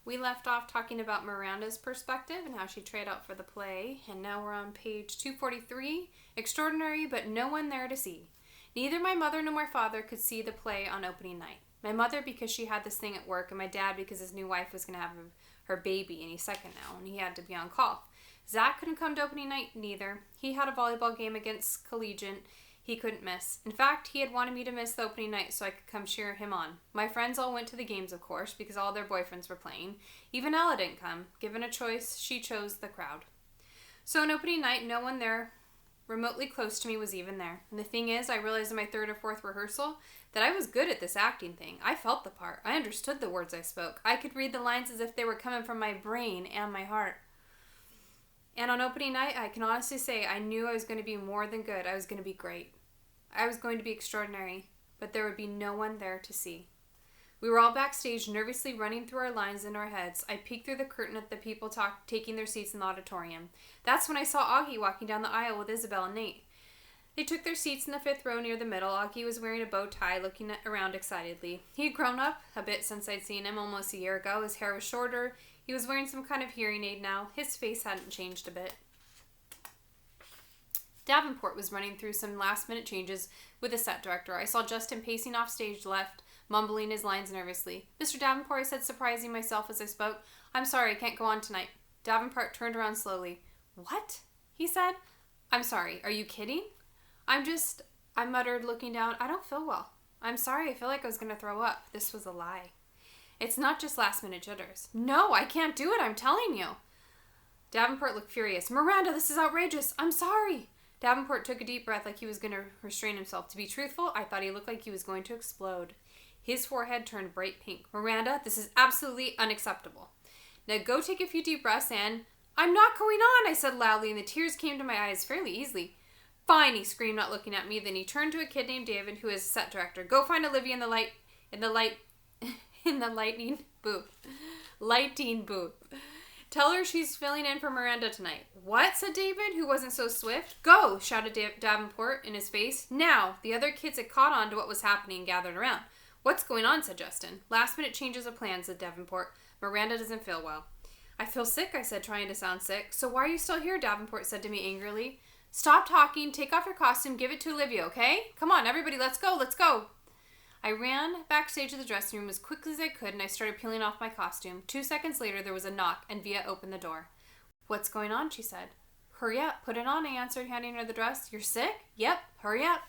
We left off talking about Miranda's perspective and how she tried out for the play, and now we're on page 243, Extraordinary but No One There to See. Neither my mother nor my father could see the play on opening night. My mother because she had this thing at work, and my dad because his new wife was going to have her baby and he's second now, and he had to be on call. Zach couldn't come to opening night neither. He had a volleyball game against Collegiate he couldn't miss. In fact, he had wanted me to miss the opening night so I could come cheer him on. My friends all went to the games, of course, because all their boyfriends were playing. Even Ella didn't come. Given a choice, she chose the crowd. So on opening night, no one there remotely close to me was even there. And the thing is, I realized in my third or fourth rehearsal that I was good at this acting thing. I felt the part. I understood the words I spoke. I could read the lines as if they were coming from my brain and my heart. And on opening night, I can honestly say I knew I was going to be more than good. I was going to be great. I was going to be extraordinary, but there would be no one there to see. We were all backstage, nervously running through our lines in our heads. I peeked through the curtain at the people taking their seats in the auditorium. That's when I saw Augie walking down the aisle with Isabel and Nate. They took their seats in the fifth row near the middle. Augie was wearing a bow tie, looking around excitedly. He had grown up a bit since I'd seen him almost a year ago. His hair was shorter. He was wearing some kind of hearing aid now. His face hadn't changed a bit. Davenport was running through some last-minute changes with the set director. I saw Justin pacing off stage left, mumbling his lines nervously. "Mr. Davenport," I said, surprising myself as I spoke. "I'm sorry, I can't go on tonight." Davenport turned around slowly. "What?" he said. "I'm sorry. Are you kidding?" I muttered, looking down. "I don't feel well. I'm sorry. I feel like I was going to throw up." This was a lie. "It's not just last-minute jitters." "No, I can't do it. I'm telling you." Davenport looked furious. "Miranda, this is outrageous. I'm sorry." Davenport took a deep breath like he was going to restrain himself. To be truthful, I thought he looked like he was going to explode. His forehead turned bright pink. "Miranda, this is absolutely unacceptable. Now go take a few deep breaths and—" "I'm not going on," I said loudly, and the tears came to my eyes fairly easily. "Fine," he screamed, not looking at me. Then he turned to a kid named David, who is set director. "Go find Olivia in the lighting booth. Tell her she's filling in for Miranda tonight." "What?" said David, who wasn't so swift. "Go," shouted Davenport in his face. Now, the other kids had caught on to what was happening and gathered around. "What's going on?" said Justin. "Last-minute changes of plans," said Davenport. "Miranda doesn't feel well." "I feel sick," I said, trying to sound sick. "So why are you still here?" Davenport said to me angrily. "Stop talking, take off your costume, give it to Olivia, okay? Come on, everybody, let's go. I ran backstage to the dressing room as quickly as I could, and I started peeling off my costume. 2 seconds later, there was a knock, and Via opened the door. "What's going on?" she said. "Hurry up, put it on," I answered, handing her the dress. "You're sick?" "Yep, hurry up."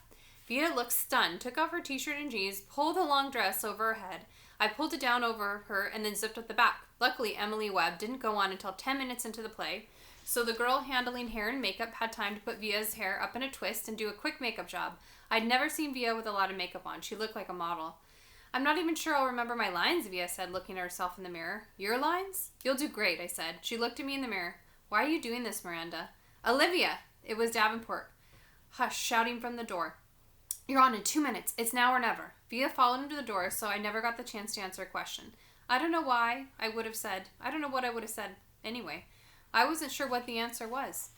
Via looked stunned, took off her t-shirt and jeans, pulled the long dress over her head. I pulled it down over her and then zipped up the back. Luckily, Emily Webb didn't go on until 10 minutes into the play, so the girl handling hair and makeup had time to put Via's hair up in a twist and do a quick makeup job. I'd never seen Via with a lot of makeup on. She looked like a model. "I'm not even sure I'll remember my lines," Via said, looking at herself in the mirror. "Your lines?" "You'll do great," I said. She looked at me in the mirror. "Why are you doing this, Miranda?" "Olivia!" It was Davenport. Hush, shouting from the door. "You're on in 2 minutes. It's now or never." Via followed him to the door, so I never got the chance to answer a question. I don't know what I would have said anyway. I wasn't sure what the answer was.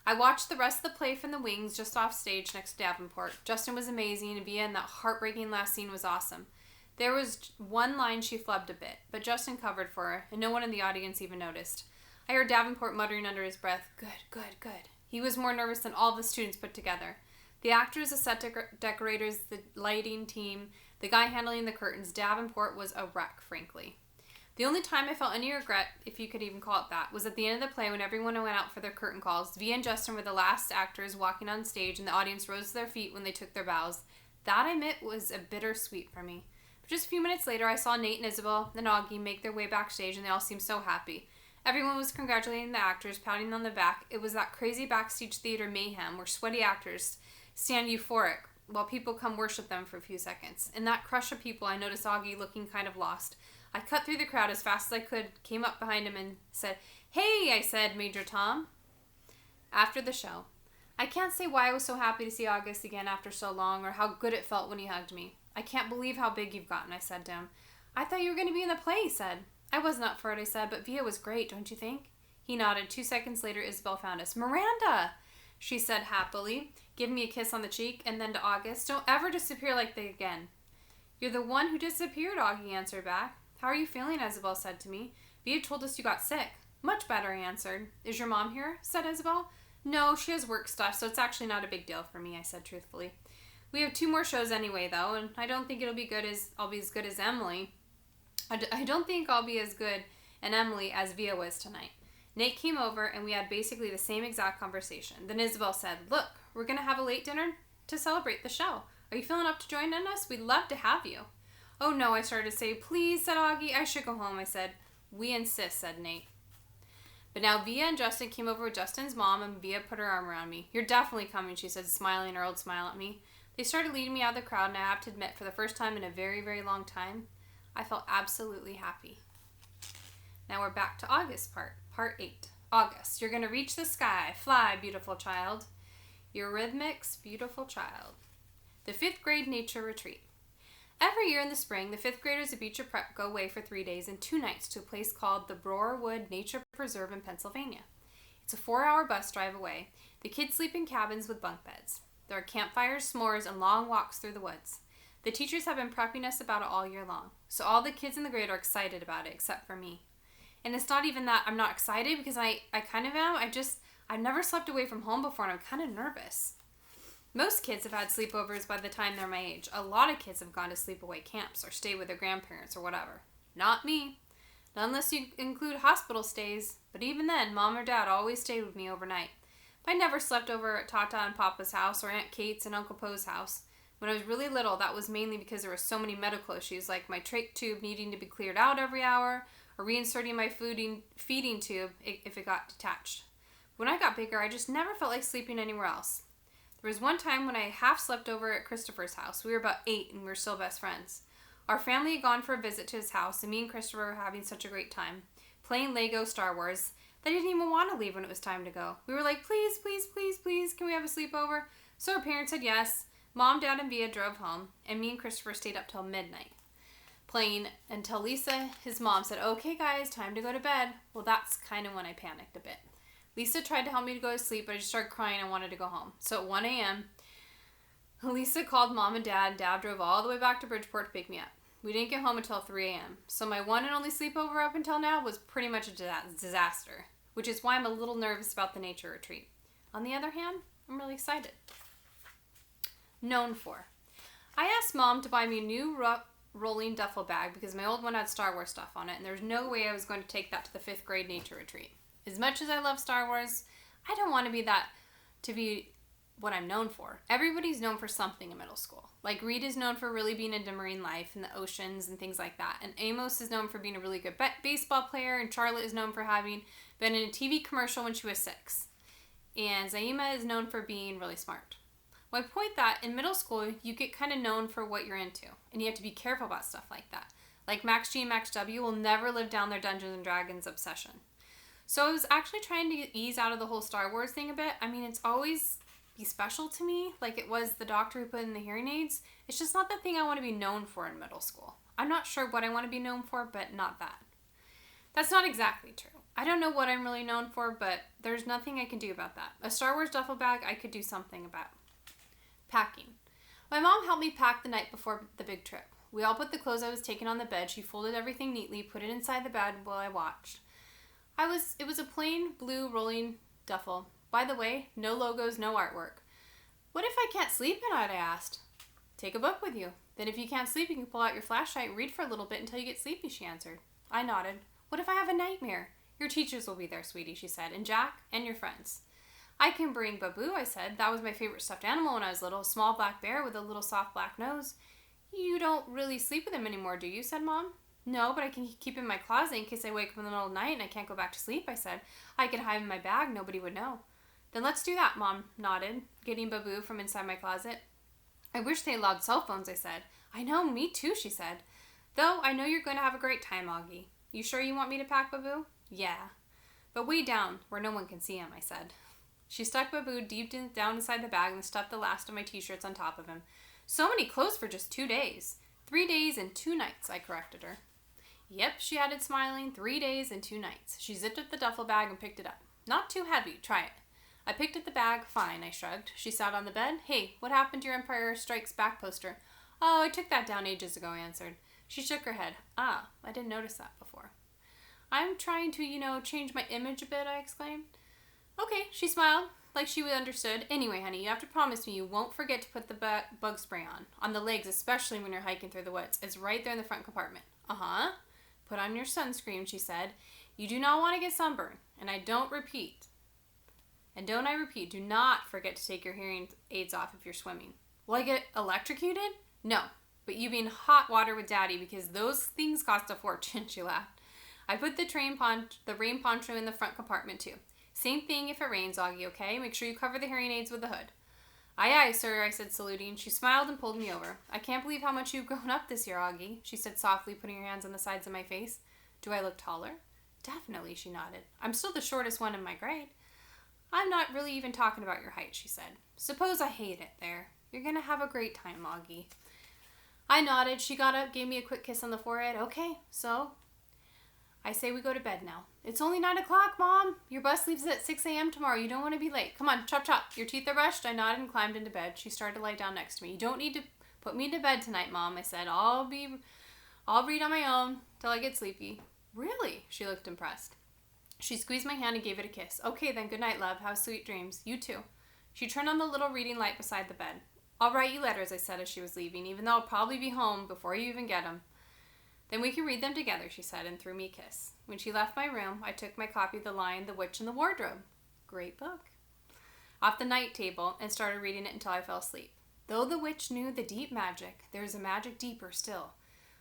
I watched the rest of the play from the wings just off stage next to Davenport. Justin was amazing, and Via in that heartbreaking last scene was awesome. There was one line she flubbed a bit, but Justin covered for her, and no one in the audience even noticed. I heard Davenport muttering under his breath, Good. He was more nervous than all the students put together. The actors, the set decorators, the lighting team, the guy handling the curtains, Davenport was a wreck, frankly. The only time I felt any regret, if you could even call it that, was at the end of the play when everyone went out for their curtain calls. Via and Justin were the last actors walking on stage, and the audience rose to their feet when they took their bows. That, I admit, was a bittersweet for me. But just a few minutes later, I saw Nate and Isabel and Augie make their way backstage, and they all seemed so happy. Everyone was congratulating the actors, patting them on the back. It was that crazy backstage theater mayhem where sweaty actors stand euphoric while people come worship them for a few seconds. In that crush of people, I noticed Augie looking kind of lost. I cut through the crowd as fast as I could, came up behind him and said, "Hey," I said, "Major Tom." After the show. I can't say why I was so happy to see August again after so long, or how good it felt when he hugged me. "I can't believe how big you've gotten," I said to him. "I thought you were going to be in the play," he said. "I wasn't up for it," I said, "but Via was great, don't you think?" He nodded. 2 seconds later, Isabel found us. "Miranda," she said happily, giving me a kiss on the cheek, and then to August, "Don't ever disappear like that again." "You're the one who disappeared," Augie answered back. How are you feeling? Isabel said to me. Via told us you got sick. Much better, I answered. Is your mom here? Said Isabel. No, she has work stuff, so it's actually not a big deal for me, I said truthfully. We have 2 more shows anyway, though, and I don't think I'll be as good as Emily. I don't think I'll be as good an Emily as Via was tonight. Nate came over, and we had basically the same exact conversation. Then Isabel said, look, we're going to have a late dinner to celebrate the show. Are you feeling up to joining us? We'd love to have you. Oh, no, I started to say. Please, said Augie. I should go home, I said. We insist, said Nate. But now Via and Justin came over with Justin's mom, and Via put her arm around me. You're definitely coming, she said, smiling her old smile at me. They started leading me out of the crowd, and I have to admit, for the first time in a very, very long time, I felt absolutely happy. Now we're back to August part 8. August, you're going to reach the sky. Fly, beautiful child. Eurythmics, beautiful child. The 5th grade nature retreat. Every year in the spring, the 5th graders at Beecher Prep go away for 3 days and 2 nights to a place called the Broarwood Nature Preserve in Pennsylvania. It's a 4-hour bus drive away. The kids sleep in cabins with bunk beds. There are campfires, s'mores, and long walks through the woods. The teachers have been prepping us about it all year long, so all the kids in the grade are excited about it, except for me. And it's not even that I'm not excited, because I kind of am. I've never slept away from home before, and I'm kind of nervous. Most kids have had sleepovers by the time they're my age. A lot of kids have gone to sleepaway camps or stay with their grandparents or whatever. Not me. Not unless you include hospital stays. But even then, Mom or Dad always stayed with me overnight. I never slept over at Tata and Papa's house or Aunt Kate's and Uncle Poe's house. When I was really little, that was mainly because there were so many medical issues, like my trach tube needing to be cleared out every hour, or reinserting my feeding tube if it got detached. When I got bigger, I just never felt like sleeping anywhere else. There was one time when I half slept over at Christopher's house. We were about 8 and we were still best friends. Our family had gone for a visit to his house, and me and Christopher were having such a great time, playing Lego Star Wars, that I didn't even want to leave when it was time to go. We were like, please, please, please, please, can we have a sleepover? So our parents said yes. Mom, Dad, and Via drove home, and me and Christopher stayed up till midnight, playing until Lisa, his mom, said, okay guys, time to go to bed. Well, that's kind of when I panicked a bit. Lisa tried to help me to go to sleep, but I just started crying and wanted to go home. So at 1 a.m., Lisa called Mom and Dad. Dad drove all the way back to Bridgeport to pick me up. We didn't get home until 3 a.m. So my one and only sleepover up until now was pretty much a disaster, which is why I'm a little nervous about the nature retreat. On the other hand, I'm really excited. Known for. I asked Mom to buy me a new rolling duffel bag because my old one had Star Wars stuff on it, and there was no way I was going to take that to the 5th grade nature retreat. As much as I love Star Wars, I don't want to be what I'm known for. Everybody's known for something in middle school. Like Reed is known for really being into marine life and the oceans and things like that. And Amos is known for being a really good baseball player. And Charlotte is known for having been in a TV commercial when she was 6. And Zaima is known for being really smart. My point that in middle school, you get kind of known for what you're into. And you have to be careful about stuff like that. Like Max G and Max W will never live down their Dungeons and Dragons obsession. So I was actually trying to ease out of the whole Star Wars thing a bit. I mean, it's always be special to me, like it was the doctor who put in the hearing aids. It's just not the thing I want to be known for in middle school. I'm not sure what I want to be known for, but not that. That's not exactly true. I don't know what I'm really known for, but there's nothing I can do about that. A Star Wars duffel bag, I could do something about. Packing. My mom helped me pack the night before the big trip. We all put the clothes I was taking on the bed. She folded everything neatly, put it inside the bed while I watched. It was a plain blue rolling duffel. By the way, no logos, no artwork. What if I can't sleep at night, I asked. Take a book with you. Then if you can't sleep, you can pull out your flashlight and read for a little bit until you get sleepy, she answered. I nodded. What if I have a nightmare? Your teachers will be there, sweetie, she said, and Jack, and your friends. I can bring Babu, I said. That was my favorite stuffed animal when I was little, a small black bear with a little soft black nose. You don't really sleep with him anymore, do you? Said Mom. No, but I can keep him in my closet in case I wake up in the middle of the night and I can't go back to sleep, I said. I could hide him in my bag, nobody would know. Then let's do that, Mom nodded, getting Babu from inside my closet. I wish they allowed cell phones, I said. I know, me too, she said. Though I know you're going to have a great time, Augie. You sure you want me to pack Babu? Yeah. But way down, where no one can see him, I said. She stuck Babu down inside the bag and stuffed the last of my t-shirts on top of him. So many clothes for just 2 days. 3 days and 2 nights, I corrected her. Yep, she added, smiling, 3 days and 2 nights. She zipped up the duffel bag and picked it up. Not too heavy, try it. I picked at the bag. Fine, I shrugged. She sat on the bed. Hey, what happened to your Empire Strikes Back poster? Oh, I took that down ages ago, I answered. She shook her head. Ah, I didn't notice that before. I'm trying to, change my image a bit, I exclaimed. Okay, she smiled, like she understood. Anyway, honey, you have to promise me you won't forget to put the bug spray on the legs, especially when you're hiking through the woods. It's right there in the front compartment. Uh-huh. Put on your sunscreen, she said. You do not want to get sunburned, and don't I repeat, do not forget to take your hearing aids off if you're swimming. Will I get electrocuted? No, but you be in hot water with Daddy because those things cost a fortune, she laughed. I put the rain poncho in the front compartment too. Same thing if it rains, Augie, okay? Make sure you cover the hearing aids with the hood. Aye, aye, sir, I said, saluting. She smiled and pulled me over. I can't believe how much you've grown up this year, Augie, she said softly, putting her hands on the sides of my face. Do I look taller? Definitely, she nodded. I'm still the shortest one in my grade. I'm not really even talking about your height, she said. Suppose I hate it there. You're going to have a great time, Augie. I nodded. She got up, gave me a quick kiss on the forehead. Okay, so I say we go to bed now. It's only 9 o'clock, Mom. Your bus leaves at 6 a.m. tomorrow. You don't want to be late. Come on, chop, chop. Your teeth are brushed? I nodded and climbed into bed. She started to lie down next to me. You don't need to put me to bed tonight, Mom, I said. I'll read on my own till I get sleepy. Really? She looked impressed. She squeezed my hand and gave it a kiss. Okay, then, good night, love. Have sweet dreams. You too. She turned on the little reading light beside the bed. I'll write you letters, I said as she was leaving, even though I'll probably be home before you even get them. Then we can read them together, she said, and threw me a kiss. When she left my room, I took my copy of The Lion, the Witch, and the Wardrobe. Great book. Off the night table and started reading it until I fell asleep. Though the witch knew the deep magic, there is a magic deeper still,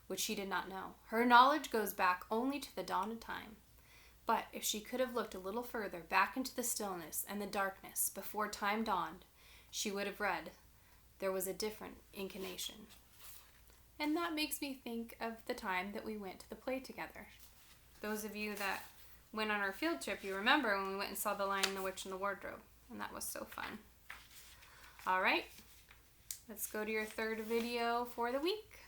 which she did not know. Her knowledge goes back only to the dawn of time. But if she could have looked a little further back into the stillness and the darkness before time dawned, she would have read there was a different incarnation. And that makes me think of the time that we went to the play together. Those of you that went on our field trip, you remember when we went and saw The Lion, the Witch, and the Wardrobe. And that was so fun. All right, let's go to your third video for the week.